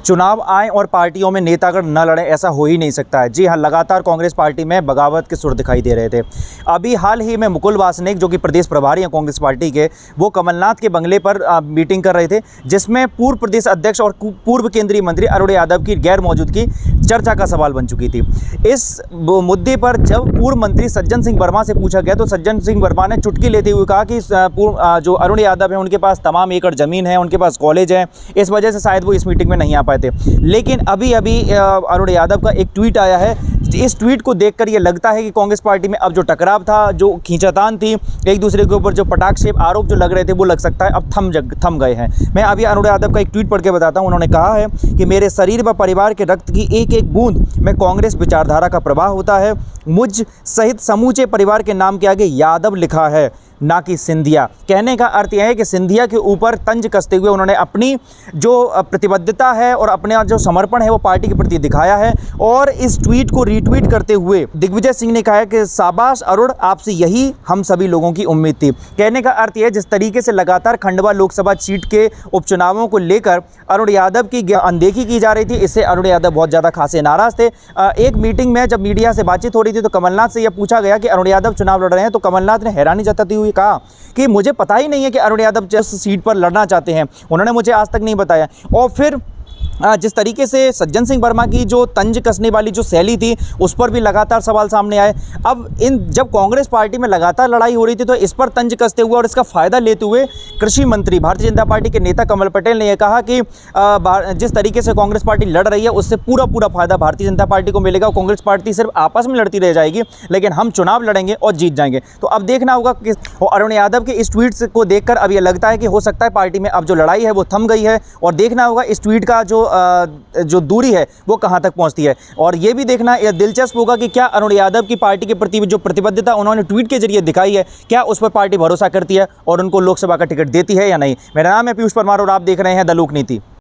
चुनाव आए और पार्टियों में नेतागण न लड़े, ऐसा हो ही नहीं सकता है। जी हाँ, लगातार कांग्रेस पार्टी में बगावत के सुर दिखाई दे रहे थे। अभी हाल ही में मुकुल वासनिक, जो कि प्रदेश प्रभारी हैं कांग्रेस पार्टी के, वो कमलनाथ के बंगले पर मीटिंग कर रहे थे, जिसमें पूर्व प्रदेश अध्यक्ष और पूर्व केंद्रीय मंत्री अरुण यादव की गैर मौजूदगी चर्चा का सवाल बन चुकी थी। इस मुद्दे पर जब पूर्व मंत्री सज्जन सिंह वर्मा से पूछा गया तो सज्जन सिंह वर्मा ने चुटकी लेते हुए कहा कि जो अरुण यादव हैं उनके पास तमाम एकड़ ज़मीन है, उनके पास कॉलेज है, इस वजह से शायद वो इस मीटिंग में नहीं आ पाए थे। लेकिन अभी अरुण यादव का एक ट्वीट आया है। इस ट्वीट को देखकर ये लगता है कि कांग्रेस पार्टी में अब जो टकराव था, जो खींचातान थी, एक दूसरे के ऊपर जो पटाक्षेप आरोप जो लग रहे थे, वो लग सकता है अब थम गए हैं। मैं अभी अरुण यादव का एक ट्वीट पढ़ के बताता हूं। उन्होंने कहा है कि मेरे शरीर व परिवार के रक्त की एक एक बूंद में कांग्रेस विचारधारा का प्रवाह होता है। मुझ सहित समूचे परिवार के नाम के आगे यादव लिखा है, ना कि सिंधिया। कहने का अर्थ यह है कि सिंधिया के ऊपर तंज कसते हुए उन्होंने अपनी जो प्रतिबद्धता है और अपना जो समर्पण है वो पार्टी के प्रति दिखाया है। और इस ट्वीट को रीट्वीट करते हुए दिग्विजय सिंह ने कहा है कि शाबाश अरुण, आपसे यही हम सभी लोगों की उम्मीद थी। कहने का अर्थ यह, जिस तरीके से लगातार खंडवा लोकसभा सीट के उपचुनावों को लेकर अरुण यादव की अनदेखी की जा रही थी, इससे अरुण यादव बहुत ज़्यादा खासे नाराज थे। एक मीटिंग में जब मीडिया से बातचीत हो रही थी तो कमलनाथ से यह पूछा गया कि अरुण यादव चुनाव लड़ रहे हैं, तो कमलनाथ ने हैरानी जताती हुई कहा कि मुझे पता ही नहीं है कि अरुण यादव जिस सीट पर लड़ना चाहते हैं, उन्होंने मुझे आज तक नहीं बताया। और फिर जिस तरीके से सज्जन सिंह वर्मा की जो तंज कसने वाली जो शैली थी, उस पर भी लगातार सवाल सामने आए। अब जब कांग्रेस पार्टी में लगातार लड़ाई हो रही थी तो इस पर तंज कसते हुए और इसका फ़ायदा लेते हुए कृषि मंत्री भारतीय जनता पार्टी के नेता कमल पटेल ने यह कहा कि जिस तरीके से कांग्रेस पार्टी लड़ रही है उससे पूरा फ़ायदा भारतीय जनता पार्टी को मिलेगा। कांग्रेस पार्टी सिर्फ आपस में लड़ती रह जाएगी, लेकिन हम चुनाव लड़ेंगे और जीत जाएंगे। तो अब देखना होगा कि अरुण यादव के इस ट्वीट को देखकर अब यह लगता है कि हो सकता है पार्टी में अब जो लड़ाई है वो थम गई है। और देखना होगा इस ट्वीट का जो दूरी है वो कहां तक पहुंचती है। और ये भी देखना दिलचस्प होगा कि क्या अरुण यादव की पार्टी के प्रति जो प्रतिबद्धता उन्होंने ट्वीट के जरिए दिखाई है, क्या उस पर पार्टी भरोसा करती है और उनको लोकसभा का टिकट देती है या नहीं। मेरा नाम है पीयूष परमार और आप देख रहे हैं द लोक नीति।